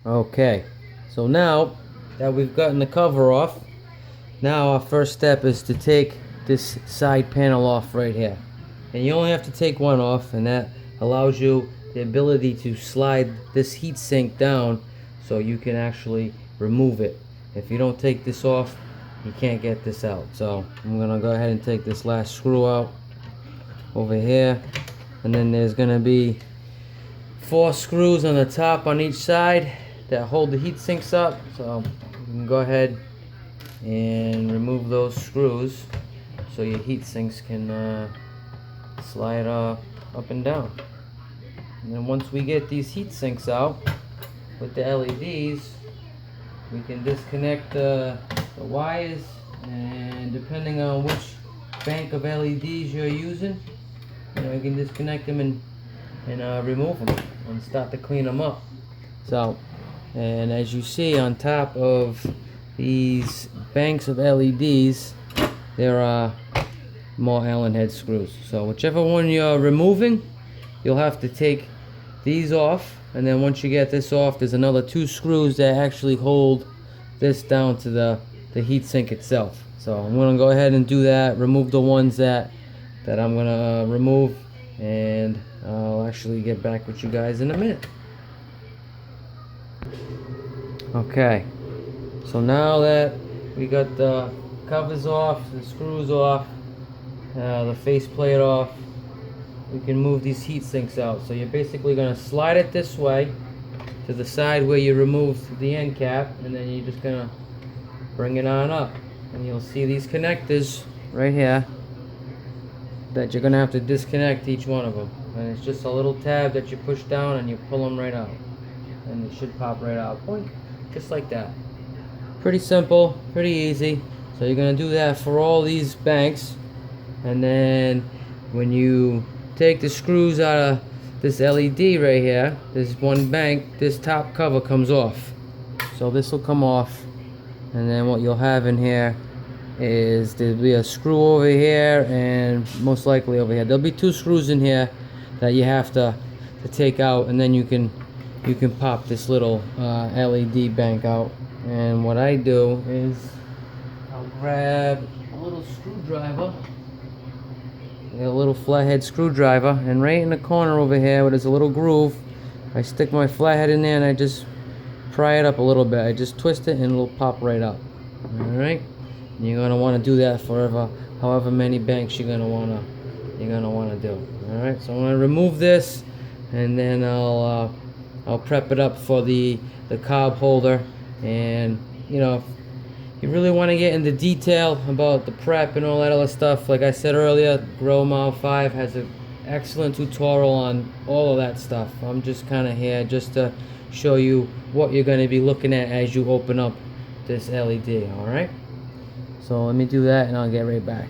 Okay, so now that we've gotten the cover off, now our first step is to take this side panel off right here. And you only have to take one off, and that allows you the ability to slide this heatsink down so you can actually remove it. If you don't take this off, you can't get this out. So I'm gonna go ahead and take this last screw out over here, and then there's gonna be 4 screws on the top on each side that hold the heat sinks up. So you can go ahead and remove those screws so your heat sinks can slide up and down. And then once we get these heat sinks out with the LEDs, we can disconnect the wires, and depending on which bank of LEDs you're using, you can disconnect them and remove them and start to clean them up. So, and as you see on top of these banks of LEDs, there are more Allen head screws. So whichever one you're removing, you'll have to take these off, and then once you get this off, there's another 2 screws that actually hold this down to the heatsink itself. So I'm gonna go ahead and do that, remove the ones that I'm gonna remove, and I'll actually get back with you guys in a minute. Okay, so now that we got the covers off, the screws off, the faceplate off, we can move these heat sinks out. So you're basically going to slide it this way to the side where you removed the end cap, and then you're just going to bring it on up, and you'll see these connectors right here that you're going to have to disconnect each one of them. And it's just a little tab that you push down and you pull them right out, and it should pop right out, boink, just like that. Pretty simple, pretty easy. So you're going to do that for all these banks. And then when you take the screws out of this LED right here, this one bank, this top cover comes off. So this will come off, and then what you'll have in here is there'll be a screw over here, and most likely over here. There'll be 2 screws in here that you have to take out, and then you can pop this little LED bank out. And what I do is I'll grab a little screwdriver, a little flathead screwdriver, and right in the corner over here where there's a little groove, I stick my flathead in there and I just pry it up a little bit. I just twist it and it'll pop right up. Alright? You're gonna want to do that for however many banks you're gonna wanna do. Alright, so I'm gonna remove this, and then I'll prep it up for the cob holder. And if you really want to get into detail about the prep and all that other stuff, like I said earlier, Grow Mile 5 has an excellent tutorial on all of that stuff. I'm just kind of here just to show you what you're going to be looking at as you open up this LED. Alright, so let me do that and I'll get right back.